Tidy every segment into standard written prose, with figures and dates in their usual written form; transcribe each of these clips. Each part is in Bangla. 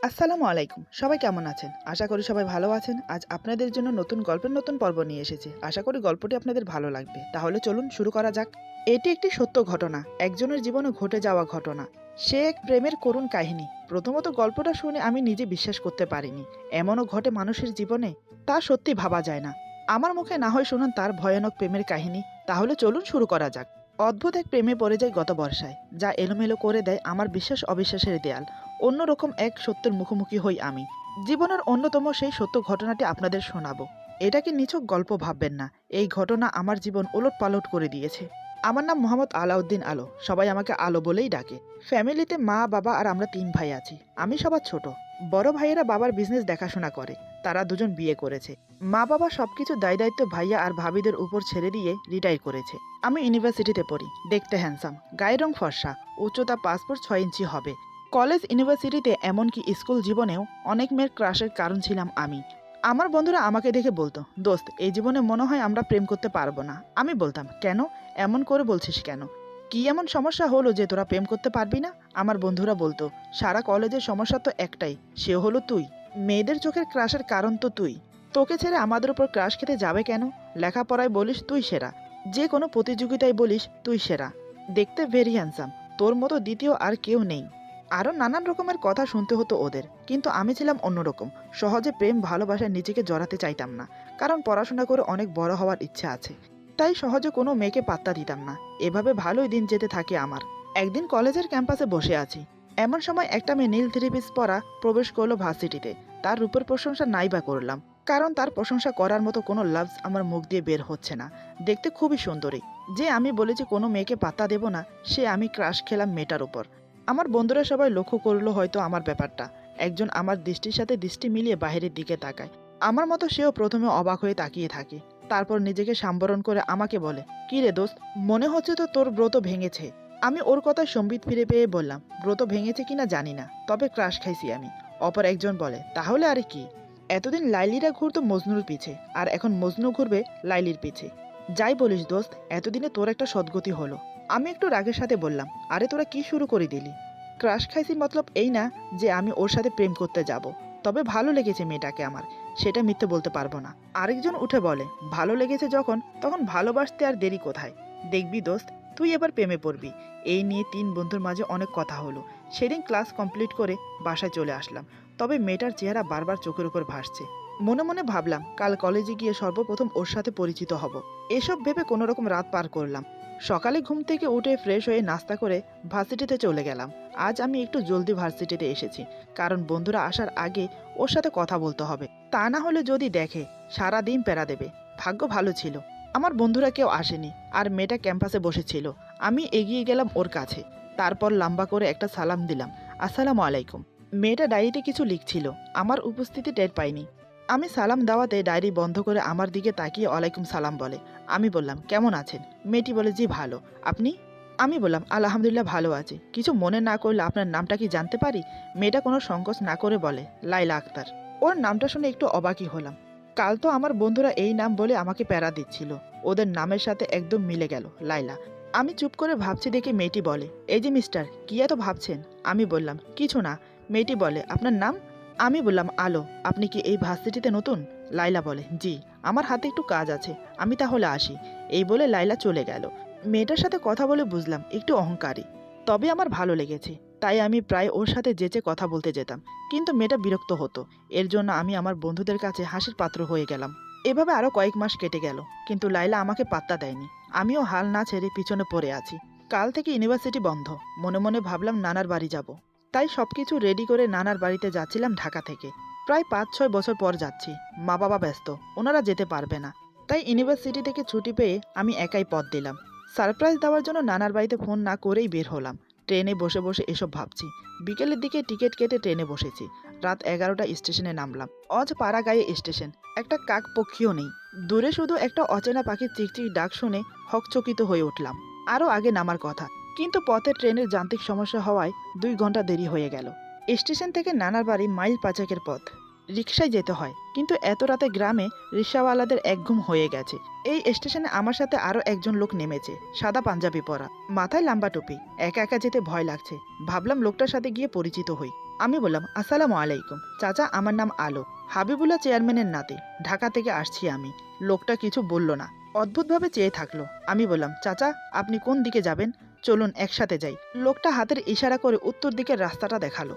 আসসালামু আলাইকুম। সবাই কেমন আছেন? আশা করি সবাই ভালো আছেন। আজ আপনাদের জন্য নতুন গল্পের নতুন পর্ব নিয়ে এসেছি। আশা করি গল্পটি আপনাদের ভালো লাগবে। তাহলে চলুন শুরু করা যাক। এটি একটি সত্য ঘটনা, একজনের জীবনে ঘটে যাওয়া ঘটনা। সে এক প্রেমের করুণ কাহিনী। প্রথমত গল্পটা শুনে আমি নিজে বিশ্বাস করতে পারিনি। এমনও ঘটে মানুষের জীবনে? তা সত্যি ভাবা যায় না। আমার মুখে না হয় শুনুন তার ভয়ানক প্রেমের কাহিনী। তাহলে চলুন শুরু করা যাক। অদ্ভুত এক প্রেমে পড়ে যায় গত বর্ষায়, যা এলোমেলো করে দেয় আমার বিশ্বাস অবিশ্বাসের দেয়াল। অন্যরকম এক সত্যের মুখোমুখি হই আমি। জীবনের অন্যতম সেই সত্য ঘটনাটি আপনাদের শোনাবো। এটাকে নিছক গল্প ভাববেন না। এই ঘটনা আমার জীবন ওলটপালট করে দিয়েছে। আমার নাম মোহাম্মদ আলাউদ্দিন আলো। সবাই আমাকে আলো বলেই ডাকে। ফ্যামিলিতে মা, বাবা আর আমরা ৩ ভাই আছি। আমি সবার ছোট। বড় ভাইয়েরা বাবার বিজনেস দেখাশোনা করে। তারা দুজন বিয়ে করেছে। মা বাবা সবকিছু দায়-দায়িত্ব ভাইয়া আর ভাবিদের উপর ছেড়ে দিয়ে রিটায়ার করেছে। আমি ইউনিভার্সিটিতে পড়ি। দেখতে হ্যান্ডসাম, গায়ের রং ফর্সা, উচ্চতা ৫ ফুট ৬ ইঞ্চি হবে। কলেজ, ইউনিভার্সিটিতে এমনকি স্কুল জীবনেও অনেক মেয়ের ক্রাশের কারণ ছিলাম আমি। আমার বন্ধুরা আমাকে দেখে বলতো, দোস্ত, এই জীবনে মনে হয় আমরা প্রেম করতে পারবো না। আমি বলতাম, কেন? এমন করে বলছিস কেন? কি এমন সমস্যা হলো যে তোরা প্রেম করতে পারবি না? আমার বন্ধুরা বলতো, সারা কলেজের সমস্যা তো একটাই, সে হলো তুই। মেয়েদের চোখের ক্রাশের কারণ তো তুই। তোকে ছেড়ে আমাদের উপর ক্রাশ খেতে যাবে কেন? লেখাপড়ায় বলিস তুই সেরা, যে কোনো প্রতিযোগিতায় বলিস তুই সেরা, দেখতে ভেরি হ্যান্ডসাম, তোর মতো দ্বিতীয় আর কেউ নেই। আরও নানান রকমের কথা শুনতে হতো ওদের। কিন্তু আমি ছিলাম অন্যরকম। সহজে প্রেম ভালোবাসায় নিজেকে জড়াতে চাইতাম না। কারণ পড়াশোনা করে অনেক বড় হওয়ার ইচ্ছা আছে। তাই সহজে কোনো মেয়েকে পাত্তা দিতাম না। এভাবে ভালোই দিন যেতে থাকে আমার। একদিন কলেজের ক্যাম্পাসে বসে আছি। এমন সময় একটা মেয়ে নীল থ্রি পিস পরা প্রবেশ করলো ভার্সিটিতে। তার রূপের প্রশংসা নাই বা করলাম, কারণ তার প্রশংসা করার মতো কোনো লাভস আমার মুখ দিয়ে বের হচ্ছে না। দেখতে খুবই সুন্দরী। যে আমি বলেছি কোনো মেয়েকে পাত্তা দেব না, সে আমি ক্রাশ খেলাম মেয়েটার উপর। আমার বন্ধুরা সবাই লক্ষ্য করলো হয়তো আমার ব্যাপারটা। একজন আমার দৃষ্টির সাথে দৃষ্টি মিলিয়ে বাইরের দিকে তাকায়। আমার মতো সেও প্রথমে অবাক হয়ে তাকিয়ে থাকে। তারপর নিজেকে সম্বরণ করে আমাকে বলে, কি রে দোস্ত, মনে হচ্ছে তো তোর ব্রত ভেঙেছে। আমি ওর কথায় সম্বিত ফিরে পেয়ে বললাম, ব্রত ভেঙেছে কিনা জানি না, তবে ক্রাশ খাইছি আমি। অপর একজন বলে, তাহলে আরে কি? এতদিন লাইলিরা ঘুরতো মজনুর পিছে, আর এখন মজনু ঘুরবে লাইলির পিছে। যাই বলিস দোস্ত, এতদিনে তোর একটা সদ্গতি হলো। আমি একটু রাগের সাথে বললাম, আরে তোরা কি শুরু করে দিলি? ক্রাশ খাইছি মতলব এই না যে আমি ওর সাথে প্রেম করতে যাব। তবে ভালো লেগেছে মেয়েটাকে আমার, সেটা মিথ্যে বলতে পারবো না। আরেকজন উঠে বলে, ভালো লেগেছে যখন, তখন ভালোবাসতে আর দেরি কোথায়? দেখবি দোস্ত, তুই এবার প্রেমে পড়বি। এই নিয়ে ৩ বন্ধুর মাঝে অনেক কথা হলো। সেদিন ক্লাস কমপ্লিট করে বাসায় চলে আসলাম। তবে মেয়েটার চেহারা বারবার চোখের উপর ভাসছে। মনে মনে ভাবলাম, কাল কলেজে গিয়ে সর্বপ্রথম ওর সাথে পরিচিত হব। এসব ভেবে কোনোরকম রাত পার করলাম। সকালে ঘুম থেকে উঠে ফ্রেশ হয়ে নাস্তা করে ভার্সিটিতে চলে গেলাম। আজ আমি একটু জলদি ভার্সিটিতে এসেছি, কারণ বন্ধুরা আসার আগে ওর সাথে কথা বলতে হবে। তা না হলে যদি দেখে, সারা দিন প্যারা দেবে। ভাগ্য ভালো ছিল, আমার বন্ধুরা কেউ আসেনি, আর মেয়েটা ক্যাম্পাসে বসেছিল। আমি এগিয়ে গেলাম ওর কাছে। তারপর লম্বা করে একটা সালাম দিলাম, আসসালামু আলাইকুম। মেয়েটা ডায়েরিতে কিছু লিখছিল, আমার উপস্থিতি টের পাইনি। আমি সালাম দেওয়াতে ডায়েরি বন্ধ করে আমার দিকে তাকিয়ে ওয়ালাইকুম সালাম বলে। আমি বললাম, কেমন আছেন? মেয়েটি বলে, জি ভালো, আপনি? আমি বললাম, আলহামদুলিল্লাহ ভালো আছি। কিছু মনে না করলে আপনার নামটা কি জানতে পারি? মেয়েটা কোনো সংকোচ না করে বলে, লাইলা আক্তার। ওর নামটা শুনে একটু অবাকই হলাম। কাল তো আমার বন্ধুরা এই নাম বলে আমাকে প্যারা দিচ্ছিল। ওদের নামের সাথে একদম মিলে গেল, লাইলা। আমি চুপ করে ভাবছি দেখে মেয়েটি বলে, এই যে মিস্টার, কি এত ভাবছেন? আমি বললাম, কিছু না। মেয়েটি বলে, আপনার নাম? আমি বললাম, আলো। আপনি কি এই ভার্সিটিতে নতুন? লাইলা বলে, জি। আমার হাতে একটু কাজ আছে, আমি তাহলে আসি। এই বলে লাইলা চলে গেল। মেয়েটার সাথে কথা বলে বুঝলাম একটু অহংকারী। তবে আমার ভালো লেগেছে, তাই আমি প্রায় ওর সাথে যেচে কথা বলতে যেতাম। কিন্তু মেয়েটা বিরক্ত হতো। এর জন্য আমি আমার বন্ধুদের কাছে হাসির পাত্র হয়ে গেলাম। এভাবে আরও কয়েক মাস কেটে গেল, কিন্তু লাইলা আমাকে পাত্তা দেয়নি। আমিও হাল না ছেড়ে পিছনে পড়ে আছি। কাল থেকে ইউনিভার্সিটি বন্ধ। মনে মনে ভাবলাম নানার বাড়ি যাব। তাই সবকিছু রেডি করে নানার বাড়িতে যাচ্ছিলাম ঢাকা থেকে। প্রায় ৫-৬ বছর পর যাচ্ছি। মা বাবা ব্যস্ত, ওনারা যেতে পারবে না। তাই ইউনিভার্সিটি থেকে ছুটি পেয়ে আমি একাই পথ দিলাম। সারপ্রাইজ দেওয়ার জন্য নানার বাড়িতে ফোন না করেই বের হলাম। ট্রেনে বসে বসে এসব ভাবছি। বিকেলের দিকে টিকিট কেটে ট্রেনে বসেছি। রাত ১১টা স্টেশনে নামলাম। অজ পাড়াগাঁয়ে স্টেশন। একটা কাক পক্ষীও নেই। দূরে শুধু একটা অচেনা পাখির চিকচিক ডাক শুনে হকচকিত হয়ে উঠলাম। আরও আগে নামার কথা, কিন্তু পথে ট্রেনের যান্ত্রিক সমস্যা হওয়ায় ২ ঘন্টা দেরি হয়ে গেল। স্টেশন থেকে নানার বাড়ি মাইল ৫-এর পথ। রিকশায় যেতে হয়, কিন্তু এত রাতে গ্রামে রিকশাওয়ালাদের একঘুম হয়ে গেছে। এই স্টেশনে আমার সাথে আরও একজন লোক নেমেছে, সাদা পাঞ্জাবি পরা, মাথায় লম্বা টুপি। একা একা যেতে ভয় লাগছে। ভাবলাম লোকটার সাথে গিয়ে পরিচিত হই। আমি বললাম, আসসালামু আলাইকুম চাচা, আমার নাম আলো, হাবিবুল্লাহ চেয়ারম্যানের নাতি, ঢাকা থেকে আসছি আমি। লোকটা কিছু বলল না, অদ্ভুতভাবে চেয়ে থাকলো। আমি বললাম, চাচা আপনি কোন দিকে যাবেন, চলুন একসাথে যাই। লোকটা হাতের ইশারা করে উত্তর দিকের রাস্তাটা দেখালো।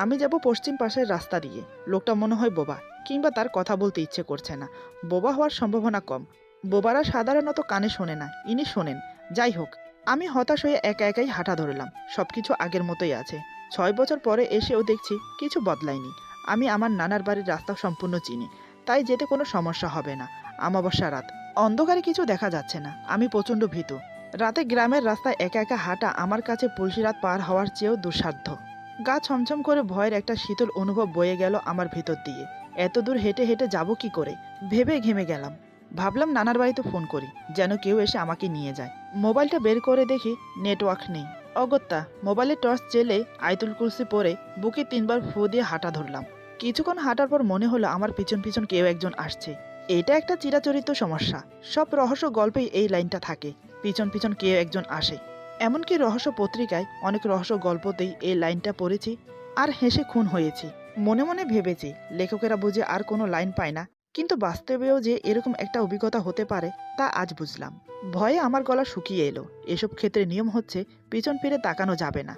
আমি যাব পশ্চিম পাশের রাস্তা দিয়ে। লোকটা মনে হয় বোবা, কিংবা তার কথা বলতে ইচ্ছে করছে না। বোবা হওয়ার সম্ভাবনা কম, বোবারা সাধারণত কানে শোনে না, ইনি শোনেন। যাই হোক, আমি হতাশ হয়ে একা একাই হাঁটা ধরলাম। সবকিছু আগের মতোই আছে। 6 বছর পরে এসেও দেখছি কিছু বদলায়নি। আমি আমার নানার বাড়ির রাস্তা সম্পূর্ণ চিনি, তাই যেতে কোনো সমস্যা হবে না। অমাবস্যা রাত, অন্ধকারে কিছু দেখা যাচ্ছে না। আমি প্রচণ্ড ভীতু। রাতে গ্রামের রাস্তায় একা একা হাঁটা আমার কাছে পুলসিরাত পার হওয়ার চেয়েও দুঃসাধ্য। গা ছমছম করে ভয়ের একটা শীতল অনুভব বয়ে গেল আমার ভেতর দিয়ে। এত দূর হেঁটে হেঁটে যাব কি করে, ভেবে ঘেমে গেলাম। ভাবলাম নানার বাড়িতে ফোন করি, যেন কেউ এসে আমাকে নিয়ে যায়। মোবাইলটা বের করে দেখি নেটওয়ার্ক নেই। অগত্যা মোবাইলে টর্চ জেলে আয়তুল কুরসি পরে বুকে 3বার ফু দিয়ে হাঁটা ধরলাম। কিছুক্ষণ হাঁটার পর মনে হলো আমার পিছন পিছন কেউ একজন আসছে। এটা একটা চিরাচরিত সমস্যা, সব রহস্য গল্পেই এই লাইনটা থাকে, পিছন পিছন কেউ একজন আসে। এমনকি রহস্য পত্রিকায় অনেক রহস্য গল্পতেই এই লাইনটা পড়েছি আর হেসে খুন হয়েছি। মনে মনে ভেবেছি লেখকেরা বুঝে আর কোনো লাইন পায় না, কিন্তু বাস্তবেও যে এরকম একটা অভিজ্ঞতা হতে পারে তা আজ বুঝলাম। ভয়ে আমার গলা শুকিয়ে এলো। এসব ক্ষেত্রে নিয়ম হচ্ছে পিছন ফিরে তাকানো যাবে না।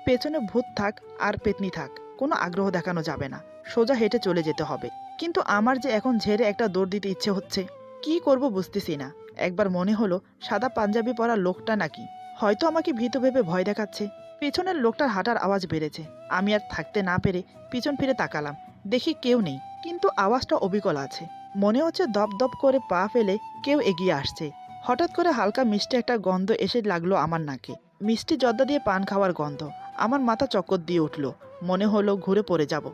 পেছনে ভূত থাক আর পেতনি থাক, কোনো আগ্রহ দেখানো যাবে না, সোজা হেঁটে চলে যেতে হবে। কিন্তু আমার যে এখন ঝেড়ে একটা দৌড় দিতে ইচ্ছে হচ্ছে, কি করব বুঝতেছি না। একবার মনে হলো সাদা পাঞ্জাবি পরা লোকটা নাকি হয়তো আমাকে ভীতু ভেবে ভয় দেখাচ্ছে। পেছনের লোকটার হাঁটার আওয়াজ বেড়েছে। আমি আর থাকতে না পেরে পিছন ফিরে তাকালাম। দেখি কেউ নেই, কিন্তু আওয়াজটা অবিকল আছে। মনে হচ্ছে দপ দপ করে পা ফেলে কেউ এগিয়ে আসছে। হঠাৎ করে হালকা মিষ্টি একটা গন্ধ এসে লাগলো আমার নাকে। মিষ্টি জর্দা দিয়ে পান খাওয়ার গন্ধ। আমার মাথা চক্কর দিয়ে উঠল। মনে হলো ঘুরে পড়ে যাব।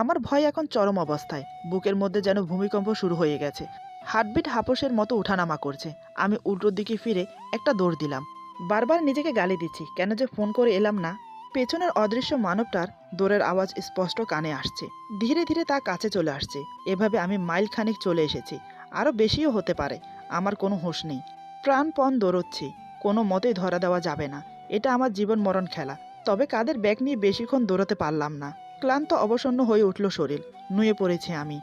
আমার ভয় এখন চরম অবস্থায়। বুকের মধ্যে যেন ভূমিকম্প শুরু হয়ে গেছে। হার্টবিট হাঁপসের মতো উঠানামা করছে। আমি উল্টোর দিকে ফিরে একটা দৌড় দিলাম। বারবার নিজেকে গালি দিচ্ছি কেন যে ফোন করে এলাম না। পেছনের অদৃশ্য মানবটার দৌড়ের আওয়াজ স্পষ্ট কানে আসছে। ধীরে ধীরে তা কাছে চলে আসছে। এভাবে আমি মাইল খানিক চলে এসেছি, আরও বেশিও হতে পারে। আমার কোনো হুঁশ নেই। প্রাণপণ দৌড়চ্ছি, কোনো মতেই ধরা দেওয়া যাবে না। এটা আমার জীবন মরণ খেলা। তবে কাদের ব্যাগ নিয়ে বেশিক্ষণ দৌড়াতে পারলাম না। ক্লান্ত অবসন্ন হয়ে উঠল শরীর, নুয়ে পড়েছি আমি।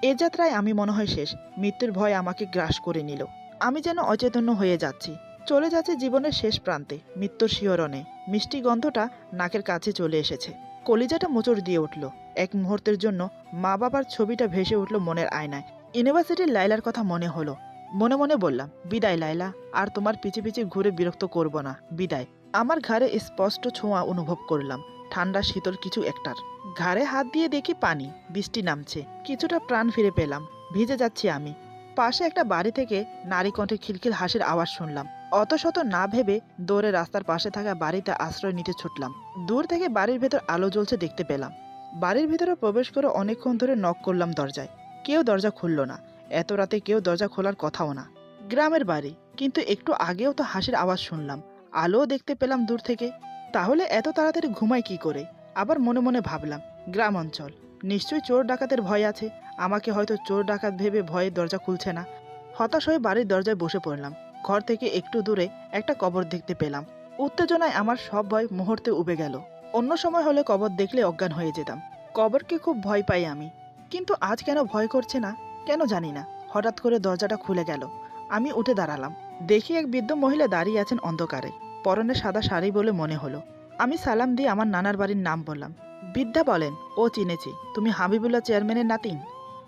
এ যাত্রায় আমি মনে হয় শেষ। মৃত্যুর ভয় আমাকে গ্রাস করে নিল। আমি যেন অচেতন্য হয়ে যাচ্ছি, চলে যাচ্ছে জীবনের শেষ প্রান্তে, মৃত্যুর শিহরণে। মিষ্টি গন্ধটা নাকের কাছে চলে এসেছে। কলিজাটা মোচড় দিয়ে উঠল। এক মুহূর্তের জন্য মা বাবার ছবিটা ভেসে উঠল মনের আয়নায়। ইউনিভার্সিটির লাইলার কথা মনে হলো। মনে মনে বললাম, বিদায় লাইলা, আর তোমার পিছে পিছে ঘুরে বিরক্ত করব না, বিদায়। আমার ঘাড়ে স্পষ্ট ছোঁয়া অনুভব করলাম, ঠান্ডা শীতল কিছু একটার। ঘাড়ে হাত দিয়ে দেখি পানি, বৃষ্টি নামছে। কিছুটা প্রাণ ফিরে পেলাম। ভিজে যাচ্ছি আমি। পাশে একটা বাড়ি থেকে নারী কণ্ঠে খিলখিল হাসির আওয়াজ শুনলাম। অত শত না ভেবে দৌড়ে রাস্তার পাশে থাকা বাড়িতে আশ্রয় নিতে ছুটলাম। দূর থেকে বাড়ির ভেতর আলো জ্বলছে দেখতে পেলাম। বাড়ির ভিতরে প্রবেশ করে অনেকক্ষণ ধরে নক করলাম দরজায়। কেউ দরজা খুলল না। এত রাতে কেউ দরজা খোলার কথাও না। গ্রামের বাড়ি, কিন্তু একটু আগেও তো হাসির আওয়াজ শুনলাম, আলোও দেখতে পেলাম দূর থেকে। তাহলে এত তাড়াতাড়ি ঘুমাই কি করে? আবার মনে মনে ভাবলাম, গ্রাম অঞ্চল, নিশ্চয়ই চোর ডাকাতের ভয় আছে। আমাকে হয়তো চোর ডাকাত ভেবে ভয়ে দরজা খুলছে না। হতাশ হয়ে বাড়ির দরজায় বসে পড়লাম। ঘর থেকে একটু দূরে একটা কবর দেখতে পেলাম। উত্তেজনায় আমার সব ভয় মুহূর্তে উবে গেল। অন্য সময় হলে কবর দেখলে অজ্ঞান হয়ে যেতাম। কবরকে খুব ভয় পাই আমি, কিন্তু আজ কেন ভয় করছে না, কেন জানি না। হঠাৎ করে দরজাটা খুলে গেল। আমি উঠে দাঁড়ালাম। দেখি এক বৃদ্ধ মহিলা দাঁড়িয়ে আছেন অন্ধকারে, পরনে সাদা শাড়ি বলে মনে হলো। আমি সালাম দিয়ে আমার নানার বাড়ির নাম বললাম। বৃদ্ধা বলেন, ও চিনেছি, তুমি হাবিবুল্লাহ চেয়ারম্যানের নাতিন।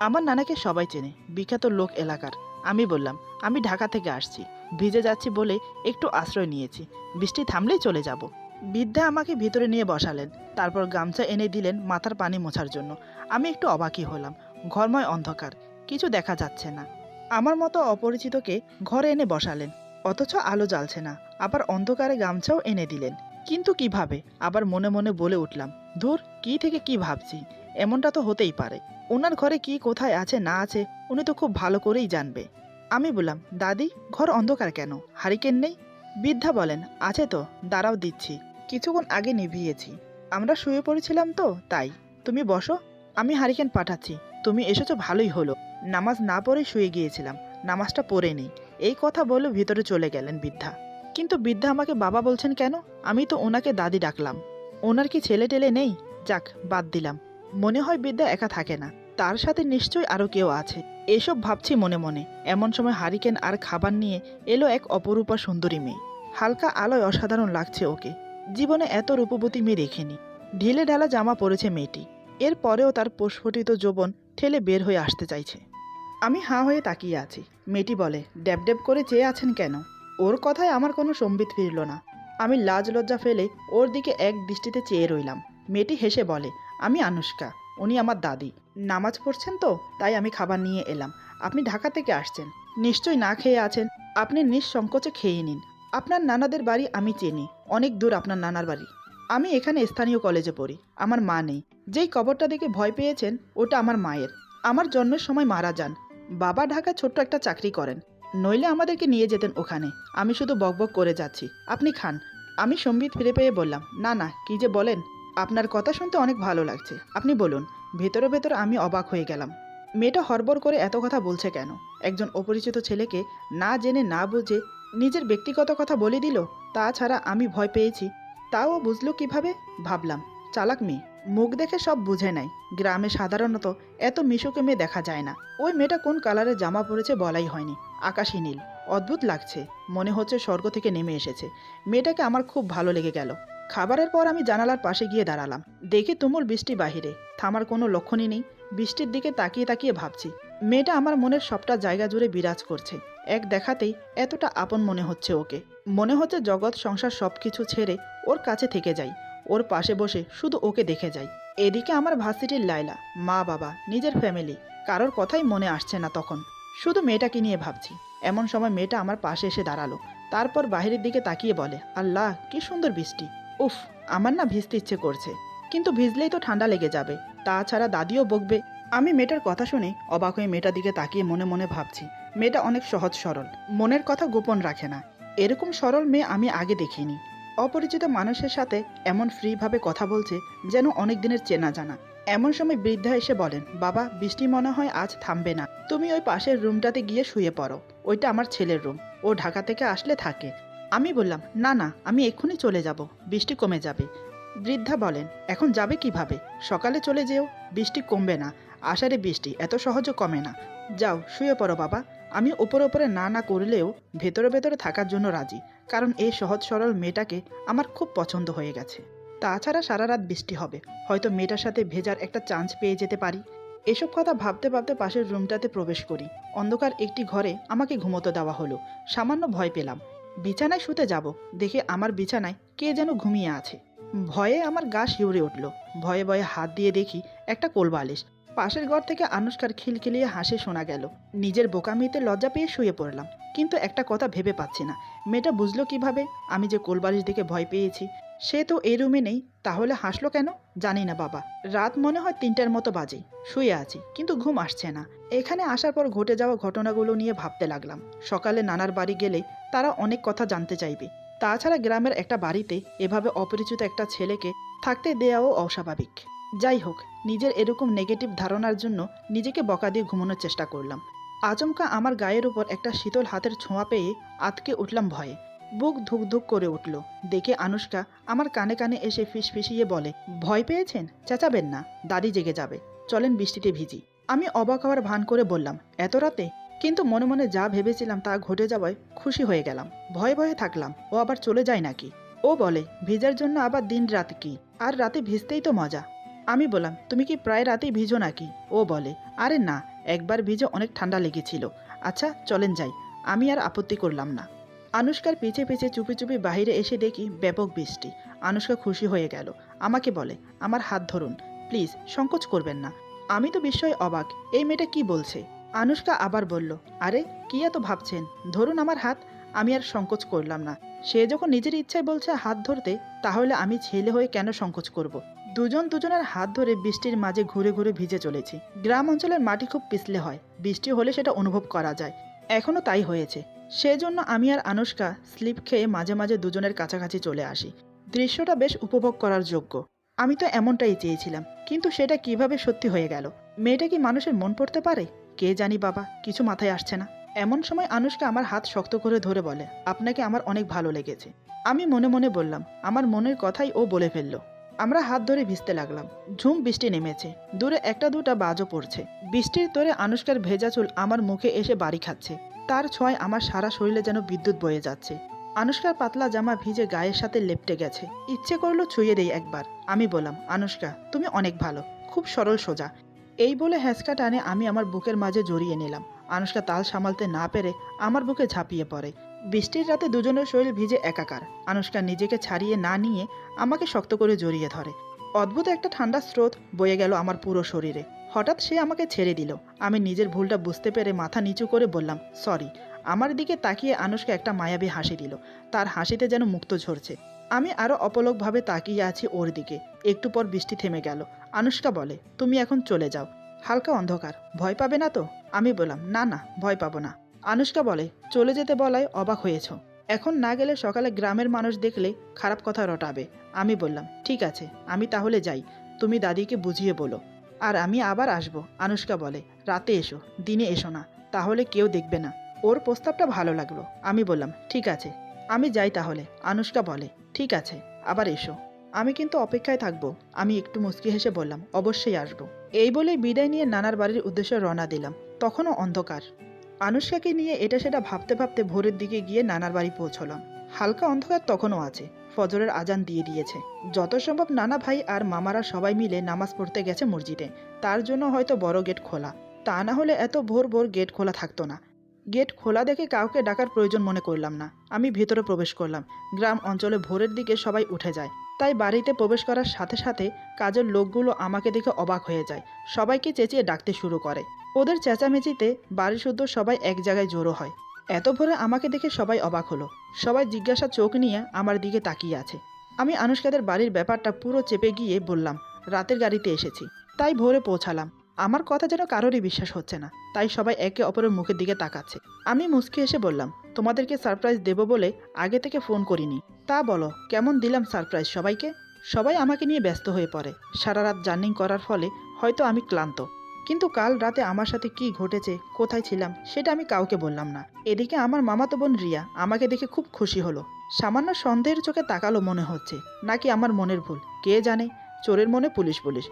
আমার নানাকে সবাই চেনে, বিখ্যাত লোক এলাকার। আমি বললাম, আমি ঢাকা থেকে আসছি, ভিজে যাচ্ছি বলে একটু আশ্রয় নিয়েছি, বৃষ্টি থামলেই চলে যাব। বৃদ্ধা আমাকে ভিতরে নিয়ে বসালেন, তারপর গামছা এনে দিলেন মাথার পানি মোছার জন্য। আমি একটু অবাকই হলাম। ঘরময় অন্ধকার, কিছু দেখা যাচ্ছে না। আমার মতো অপরিচিতকে ঘরে এনে বসালেন, অথচ আলো জ্বালছে না। আবার অন্ধকারে গামছাও এনে দিলেন, কিন্তু কিভাবে? আবার মনে মনে বলে উঠলাম, ধুর, কি থেকে কি ভাবছি, এমনটা তো হতেই পারে। ওনার ঘরে কি কোথায় আছে না আছে উনি তো খুব ভালো করেই জানবে। আমি বললাম, দাদি, ঘর অন্ধকার কেন, হারিকেন নেই? বৃদ্ধা বলেন, আছে তো, দাঁড়াও দিচ্ছি, কিছুক্ষণ আগে নিভিয়েছি। আমরা শুয়ে পড়েছিলাম তো তাই। তুমি বসো, আমি হারিকেন পাঠাচ্ছি। তুমি এসেছো ভালোই হলো। নামাজ না পড়ে শুয়ে গিয়েছিলাম, নামাজটা পড়ে নেই। এই কথা বলে ভিতরে চলে গেলেন বৃদ্ধা। কিন্তু বৃদ্ধা আমাকে বাবা বলছেন কেন? আমি তো ওনাকে দাদি ডাকলাম। ওনার কি ছেলে টেলে নেই? যাক, বাদ দিলাম। মনে হয় বিদ্যা একা থাকে না, তার সাথে নিশ্চয়ই আরও কেউ আছে। এসব ভাবছি মনে মনে। এমন সময় হারিকেন আর খাবার নিয়ে এলো এক অপরূপা সুন্দরী মেয়ে। হালকা আলোয় অসাধারণ লাগছে ওকে। জীবনে এত রূপবতী মেয়ে দেখিনি। ঢিলে ঢালা জামা পরেছে মেয়েটি। এর পরেও তার প্রস্ফুটিত যৌবন ঠেলে বের হয়ে আসতে চাইছে। আমি হাঁ হয়ে তাকিয়ে আছি। মেয়েটি বলে, ড্যাব ড্যাব করে চেয়ে আছেন কেন? ওর কথায় আমার কোনো সম্বিত ফিরল না। আমি লাজ লজ্জা ফেলে ওর দিকে এক দৃষ্টিতে চেয়ে রইলাম। মেয়েটি হেসে বলে, আমি আনুশকা, উনি আমার দাদি। নামাজ পড়ছেন তো, তাই আমি খাবার নিয়ে এলাম। আপনি ঢাকা থেকে আসছেন, নিশ্চয়ই না খেয়ে আছেন। আপনি নিঃসংকোচে খেয়ে নিন। আপনার নানাদের বাড়ি আমি চিনি, অনেক দূর আপনার নানার বাড়ি। আমি এখানে স্থানীয় কলেজে পড়ি। আমার মা নেই। যেই কবরটা দেখে ভয় পেয়েছেন, ওটা আমার মায়ের। আমার জন্মের সময় মারা যান। বাবা ঢাকায় ছোট্ট একটা চাকরি করেন, নইলে আমাদেরকে নিয়ে যেতেন ওখানে। আমি শুধু বকবক করে যাচ্ছি, আপনি খান। আমি সম্বিত ফিরে পেয়ে বললাম, না না, কি যে বলেন। আপনার কথা শুনতে অনেক ভালো লাগছে, আপনি বলুন। ভেতরে ভেতরে আমি অবাক হয়ে গেলাম। মেয়েটা হড়বড় করে এত কথা বলছে কেন? একজন অপরিচিত ছেলেকে না জেনে না বুঝে নিজের ব্যক্তিগত কথা বলে দিল। তাছাড়া আমি ভয় পেয়েছি, তাও বুঝলো কিভাবে? ভাবলাম, চালাক মেয়ে, মুখ দেখে সব বুঝে নেয়। গ্রামে সাধারণত এত মিশুকে মেয়ে দেখা যায় না। ওই মেয়েটা কোন কালারের জামা পরেছে বলাই হয়নি, আকাশি নীল। অদ্ভুত লাগছে, মনে হচ্ছে স্বর্গ থেকে নেমে এসেছে। মেয়েটাকে আমার খুব ভালো লেগে গেল। খাবারের পর আমি জানালার পাশে গিয়ে দাঁড়ালাম। দেখি তুমুল বৃষ্টি বাহিরে, থামার কোনো লক্ষণই নেই। বৃষ্টির দিকে তাকিয়ে তাকিয়ে ভাবছি, মেয়েটা আমার মনের সবটা জায়গা জুড়ে বিরাজ করছে। এক দেখাতেই এতটা আপন মনে হচ্ছে ওকে। মনে হচ্ছে জগৎ সংসার সবকিছু ছেড়ে ওর কাছে থেকে যাই, ওর পাশে বসে শুধু ওকে দেখে যাই। এদিকে আমার ভার্সিটির লাইলা, মা বাবা, নিজের ফ্যামিলি, কারোর কথাই মনে আসছে না তখন। শুধু মেয়েটাকে নিয়ে ভাবছি। এমন সময় মেয়েটা আমার পাশে এসে দাঁড়ালো। তারপর বাহিরের দিকে তাকিয়ে বলে, আল্লাহ কি সুন্দর বৃষ্টি। উফ, আমার না ভিজতে ইচ্ছে করছে, কিন্তু ভিজলেই তো ঠান্ডা লেগে যাবে, তাছাড়া দাদিও বকবে। আমি মেয়েটার কথা শুনে অবাক হয়ে মেয়েটার দিকে তাকিয়ে মনে মনে ভাবছি, মেয়েটা অনেক সহজ সরল, মনের কথা গোপন রাখে না। এরকম সরল মেয়ে আমি আগে দেখিনি। অপরিচিত মানুষের সাথে এমন ফ্রিভাবে কথা বলছে, যেন অনেক দিনের চেনা জানা। এমন সময় বৃদ্ধা এসে বলেন, বাবা, বৃষ্টি মনে হয় আজ থামবে না। তুমি ওই পাশের রুমটাতে গিয়ে শুয়ে পড়ো। ওইটা আমার ছেলের রুম, ও ঢাকা থেকে আসলে থাকে। আমি বললাম, না না, আমি এক্ষুনি চলে যাব, বৃষ্টি কমে যাবে। বৃদ্ধা বলেন, এখন যাবে কিভাবে? সকালে চলে যেও, বৃষ্টি কমবে না। আষাঢ়ে বৃষ্টি এত সহজে কমে না। যাও শুয়ে পড়ো বাবা। আমি ওপরে ওপরে না না করলেও ভেতরে ভেতরে থাকার জন্য রাজি, কারণ এই সহজ সরল মেয়েটাকে আমার খুব পছন্দ হয়ে গেছে। তাছাড়া সারা রাত বৃষ্টি হবে, হয়তো মেয়েটার সাথে ভেজার একটা চান্স পেয়ে যেতে পারি। এসব কথা ভাবতে ভাবতে পাশের রুমটাতে প্রবেশ করি। অন্ধকার একটি ঘরে আমাকে ঘুমোতে দেওয়া হলো। সামান্য ভয় পেলাম। বিছানায় শুতে যাব, দেখে আমার বিছানায় কে যেন ঘুমিয়ে আছে। ভয়ে আমার গা শিউরে উঠল। ভয়ে ভয়ে হাত দিয়ে দেখি একটা কোলবালিশ। পাশের ঘর থেকে আনুশকার খিলখিলিয়ে হাসি শোনা গেল। নিজের বোকামিতে লজ্জা পেয়ে শুয়ে পড়লাম, কিন্তু একটা কথা ভেবে পাচ্ছি না, মেয়েটা বুঝলো কিভাবে আমি যে কোলবালিশ দেখে ভয় পেয়েছি? সে তো এই রুমে নেই, তাহলে হাসলো কেন? জানি না বাবা। রাত মনে হয় 3টার মতো বাজে। শুয়ে আছি, কিন্তু ঘুম আসছে না। এখানে আসার পর ঘটে যাওয়া ঘটনাগুলো নিয়ে ভাবতে লাগলাম। সকালে নানার বাড়ি গেলে তারা অনেক কথা জানতে চাইবে। তাছাড়া গ্রামের একটা বাড়িতে এভাবে অপরিচিত একটা ছেলেকে থাকতে দেওয়াও অস্বাভাবিক। যাই হোক, নিজের এরকম নেগেটিভ ধারণার জন্য নিজেকে বকা দিয়ে ঘুমানোর চেষ্টা করলাম। আচমকা আমার গায়ের উপর একটা শীতল হাতের ছোঁয়া পেয়ে আতকে উঠলাম ভয়ে। বুক ধুক ধুক করে উঠল। দেখে আনুশকা আমার কানে কানে এসে ফিসফিসিয়ে বলে, ভয় পেয়েছেন? চেঁচাবেন না, দাদি জেগে যাবে। চলেন বৃষ্টিতে ভিজি। আমি অবাক হওয়ার ভান করে বললাম, এত রাতে? কিন্তু মনে মনে যা ভেবেছিলাম তা ঘটে যাওয়ায় খুশি হয়ে গেলাম। ভয়ে ভয়ে থাকলাম, ও আবার চলে যায় নাকি। ও বলে, ভিজার জন্য আবার দিন রাত কি? আর রাতে ভিজতেই তো মজা। আমি বললাম, তুমি কি প্রায় রাতেই ভিজো নাকি? ও বলে, আরে না, একবার ভিজে অনেক ঠান্ডা লেগেছিল। আচ্ছা চলেন যাই। আমি আর আপত্তি করলাম না। আনুশকার পিছে পিছে চুপি চুপি বাইরে এসে দেখি ব্যাপক বৃষ্টি। আনুশকা খুশি হয়ে গেল। আমাকে বলে, আমার হাত ধরুন, প্লিজ, সংকোচ করবেন না। আমি তো বিস্ময়ে অবাক, এই মেয়েটা কি বলছে? আনুশকা আবার বলল, আরে কি এত ভাবছেন, ধরুন আমার হাত। আমি আর সংকোচ করলাম না। সে যখন নিজের ইচ্ছায় বলছে হাত ধরতে, তাহলে আমি ছেলে হয়ে কেন সংকোচ করব? দুজন দুজনের হাত ধরে বৃষ্টির মাঝে ঘুরে ঘুরে ভিজে চলেছি। গ্রাম অঞ্চলের মাটি খুব পিছলে হয়, বৃষ্টি হলে সেটা অনুভব করা যায়। এখনও তাই হয়েছে। সেজন্য আমি আর আনুশকা স্লিপ খেয়ে মাঝে মাঝে দুজনের কাছাকাছি চলে আসি। দৃশ্যটা বেশ উপভোগ করার যোগ্য। আমি তো এমনটাই চেয়েছিলাম, কিন্তু সেটা কিভাবে সত্যি হয়ে গেল? মেয়েটা কি মানুষের মন পড়তে পারে? কে জানি বাবা, কিছু মাথায় আসছে না। এমন সময় আনুশকা আমার হাত শক্ত করে ধরে বলে, আপনাকে আমার অনেক ভালো লেগেছে। আমি মনে মনে বললাম, আমার মনের কথাই ও বলে ফেলল। আমরা হাত ধরে ভিজতে লাগলাম। ঝুম বৃষ্টি নেমেছে, দূরে একটা দুটা বাজও পড়ছে। বৃষ্টির তোরে আনুশকার ভেজা চুল আমার মুখে এসে বাড়ি খাচ্ছে। তার ছোঁয়ায় আমার সারা শরীরে যেন বিদ্যুৎ বয়ে যাচ্ছে। আনুশকার পাতলা জামা ভিজে গায়ের সাথে লেপটে গেছে। ইচ্ছে করলো ছুঁয়ে দেই একবার। আমি বললাম, আনুশকা তুমি অনেক ভালো, খুব সরল সোজা। এই বলে হ্যাঁচকা টানে আমি আমার বুকের মাঝে জড়িয়ে নিলাম। আনুশকা তাল সামালতে না পেরে আমার বুকে ঝাঁপিয়ে পড়ে। বৃষ্টির রাতে দুজনের শরীর ভিজে একাকার। আনুশকা নিজেকে ছাড়িয়ে না নিয়ে আমাকে শক্ত করে জড়িয়ে ধরে। অদ্ভুত একটা ঠান্ডা স্রোত বয়ে গেল আমার পুরো শরীরে। হঠাৎ সে আমাকে ছেড়ে দিল। আমি নিজের ভুলটা বুঝতে পেরে মাথা নিচু করে বললাম, সরি। আমার দিকে তাকিয়ে আনুশকা একটা মায়াবী হাসি দিল। তার হাসিতে যেন মুক্ত ঝরছে। আমি আরও অপলকভাবে তাকিয়ে আছি ওর দিকে। একটু পর বৃষ্টি থেমে গেল। আনুশকা বলে, তুমি এখন চলে যাও। হালকা অন্ধকার, ভয় পাবে না তো? আমি বললাম, না না, ভয় পাবো না। আনুশকা বলে, চলে যেতে বলায় অবাক হয়েছ? এখন না গেলে সকালে গ্রামের মানুষ দেখলে খারাপ কথা রটাবে। আমি বললাম, ঠিক আছে, আমি তাহলে যাই। তুমি দাদিকে বুঝিয়ে বলো। আর আমি আবার আসবো। আনুশকা বলে, রাতে এসো, দিনে এসো না, তাহলে কেউ দেখবে না। ওর প্রস্তাবটা ভালো লাগলো। আমি বললাম, ঠিক আছে, আমি যাই তাহলে। আনুশকা বলে, ঠিক আছে, আবার এসো। আমি কিন্তু অপেক্ষায় থাকবো। আমি একটু মুচকি হেসে বললাম, অবশ্যই আসবো। এই বলে বিদায় নিয়ে নানার বাড়ির উদ্দেশ্যে রওনা দিলাম। তখনও অন্ধকার। আনুশকাকে নিয়ে এটা সেটা ভাবতে ভাবতে ভোরের দিকে গিয়ে নানার বাড়ি পৌঁছলাম। হালকা অন্ধকার তখনও আছে। ফজরের আজান দিয়ে দিয়েছে। যত সম্ভব নানা ভাই আর মামারা সবাই মিলে নামাজ পড়তে গেছে মসজিদে। তার জন্য হয়তো বড় গেট খোলা। তা না হলে এত ভোর ভোর গেট খোলা থাকতো না। গেট খোলা দেখে কাউকে ডাকার প্রয়োজন মনে করলাম না। আমি ভেতরে প্রবেশ করলাম। গ্রাম অঞ্চলে ভোরের দিকে সবাই উঠে যায়। তাই বাড়িতে প্রবেশ করার সাথে সাথে কাজের লোকগুলো আমাকে দেখে অবাক হয়ে যায়। সবাইকে চেঁচিয়ে ডাকতে শুরু করে। ওদের চেঁচামেচিতে বাড়ি শুদ্ধ সবাই এক জায়গায় জড়ো হয়। এত ভোরে আমাকে দেখে সবাই অবাক হলো। সবাই জিজ্ঞাসা চোখ নিয়ে আমার দিকে তাকিয়ে আছে। আমি আনুশকাদের বাড়ির ব্যাপারটা পুরো চেপে গিয়ে বললাম, রাতের গাড়িতে এসেছি, তাই ভোরে পৌঁছালাম। আমার কথা যেন কারোরই বিশ্বাস হচ্ছে না। তাই সবাই একে অপরের মুখের দিকে তাকাচ্ছে। আমি মুচকি এসে বললাম, তোমাদেরকে সারপ্রাইজ দেব বলে আগে থেকে ফোন করিনি। তা বলো, কেমন দিলাম সারপ্রাইজ সবাইকে? সবাই আমাকে নিয়ে ব্যস্ত হয়ে পড়ে। সারা রাত জার্নিং করার ফলে হয়তো আমি ক্লান্ত। কিন্তু কাল রাতে আমার সাথে কি ঘটেছে, কোথায় ছিলাম, সেটা আমি কাউকে বললাম না। এদিকে আমার মামাতো বোন রিয়া আমাকে দেখে খুব খুশি হলো। সামান্য সন্দেহের চোখে তাকালো মনে হচ্ছে। নাকি আমার মনের ভুল, কে জানে। চোরের মনে পুলিশ পুলিশ।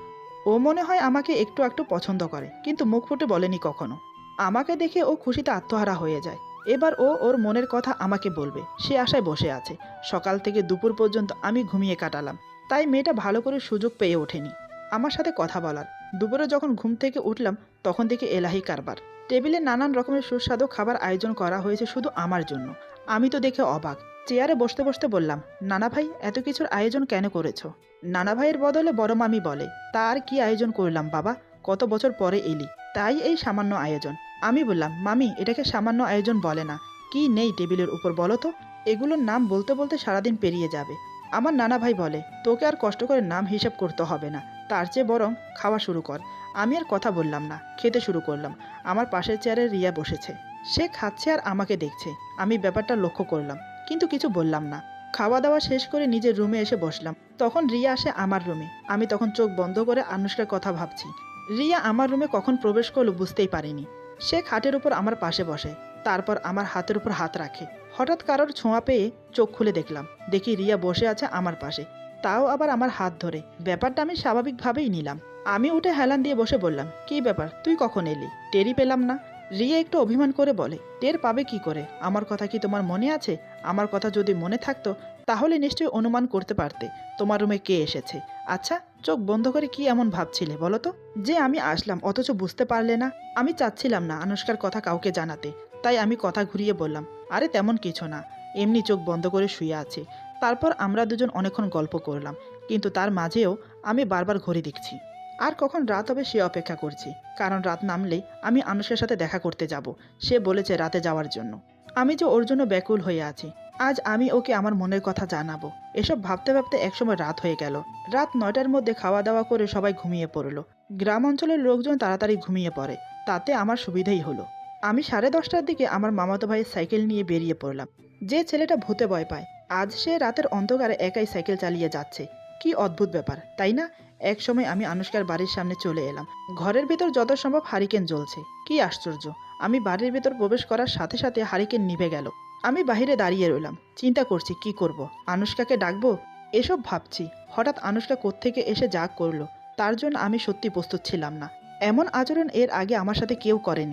ও মনে হয় আমাকে একটু একটু পছন্দ করে, কিন্তু মুখ ফুটে বলেনি কখনো। আমাকে দেখে ও খুশিতে আত্মহারা হয়ে যায়। এবার ও ওর মনের কথা আমাকে বলবে, সে আশায় বসে আছে। সকাল থেকে দুপুর পর্যন্ত আমি ঘুমিয়ে কাটালাম। তাই মেয়েটা ভালো করে সুযোগ পেয়ে ওঠেনি আমার সাথে কথা বলার। দুপুরে যখন ঘুম থেকে উঠলাম তখন দেখি এলাহি কারবার। টেবিলে নানান রকমের সুস্বাদু খাবার আয়োজন করা হয়েছে শুধু আমার জন্য। আমি তো দেখে অবাক। চেয়ারে বসতে বসতে বললাম, নানা ভাই, এত কিছুর আয়োজন কেন করেছো? নানা ভাইয়ের বদলে বড় মামি বলে, তা আর কি আয়োজন করলাম বাবা, কত বছর পরে এলি, তাই এই সামান্য আয়োজন। আমি বললাম, মামি, এটাকে সামান্য আয়োজন বলে না। কি নেই টেবিলের উপর বলো তো? এগুলোর নাম বলতে বলতে সারাদিন পেরিয়ে যাবে। আমার নানা ভাই বলে, তোকে আর কষ্ট করে নাম হিসাব করতে হবে না, তার চেয়ে বরং খাওয়া শুরু কর। আমি আর কথা বললাম না, খেতে শুরু করলাম। আমার পাশের চেয়ারে রিয়া বসেছে। সে খাচ্ছে আর আমাকে দেখছে। আমি ব্যাপারটা লক্ষ্য করলাম, কিন্তু কিছু বললাম না। খাওয়া দাওয়া শেষ করে নিজের রুমে এসে বসলাম। তখন রিয়া আসে আমার রুমে। আমি তখন চোখ বন্ধ করে আনুশকার কথা ভাবছি। রিয়া আমার রুমে কখন প্রবেশ করলো বুঝতেই পারিনি। সে খাটের উপর আমার পাশে বসে, তারপর আমার হাতের উপর হাত রাখে। হঠাৎ কারোর ছোঁয়া পেয়ে চোখ খুলে দেখলাম। দেখি রিয়া বসে আছে আমার পাশে, তাও আবার আমার হাত ধরে। ব্যাপারটা আমি স্বাভাবিকভাবেই নিলাম। আমি উঠে হেলান দিয়ে বসে বললাম, কি ব্যাপার, তুই কখন এলি? টেরই পেলাম না। রিয়া একটু অভিমান করে বলে, টের পাবে কি করে? আমার কথা কি তোমার মনে আছে? আমার কথা যদি মনে থাকতো তাহলে নিশ্চয়ই অনুমান করতে পারতে তোমার রুমে কে এসেছে। আচ্ছা, চোখ বন্ধ করে কি এমন ভাবছিলে বলো তো, যে আমি আসলাম অথচ বুঝতে পারলে না? আমি চাচ্ছিলাম না আনুশকার কথা কাউকে জানাতে, তাই আমি কথা ঘুরিয়ে বললাম, আরে তেমন কিছু না, এমনি চোখ বন্ধ করে শুয়ে আছে। তারপর আমরা দুজন অনেকক্ষণ গল্প করলাম, কিন্তু তার মাঝেও আমি বারবার ঘড়ি দেখছি। আর কখন রাত হবে সে অপেক্ষা করছি, কারণ রাত নামলেই আমি আনুশকার সাথে দেখা করতে যাব। সে বলেছে রাতে যাওয়ার জন্য। আমি যে ওর জন্য ব্যাকুল হয়ে আছি। আজ আমি ওকে আমার মনের কথা জানাবো। এসব ভাবতে ভাবতে একসময় রাত হয়ে গেল। রাত 9টার মধ্যে খাওয়া দাওয়া করে সবাই ঘুমিয়ে পড়ল। গ্রাম অঞ্চলের লোকজন তাড়াতাড়ি ঘুমিয়ে পড়ে, তাতে আমার সুবিধাই হলো। আমি 10:30টার দিকে আমার মামাতো ভাইয়ের সাইকেল নিয়ে বেরিয়ে পড়লাম। যে ছেলেটা ভূতে ভয় পায়, আজ সে রাতের অন্ধকারে একাই সাইকেল চালিয়ে যাচ্ছে। কি অদ্ভুত ব্যাপার, তাই না? এক সময় আমি আনুশকার বাড়ির সামনে চলে এলাম। ঘরের ভেতর যত সম্ভব হারিকেন জ্বলছে। কি আশ্চর্য, আমি বাড়ির ভেতর প্রবেশ করার সাথে সাথে হারিকেন নিভে গেল। আমি বাহিরে দাঁড়িয়ে রইলাম, চিন্তা করছি কি করব। আনুশকাকে ডাকবো এসব ভাবছি, হঠাৎ আনুশকা কোত্থেকে এসে যা করলো তার জন্য আমি সত্যি প্রস্তুত ছিলাম না। এমন আচরণ এর আগে আমার সাথে কেউ করেনি।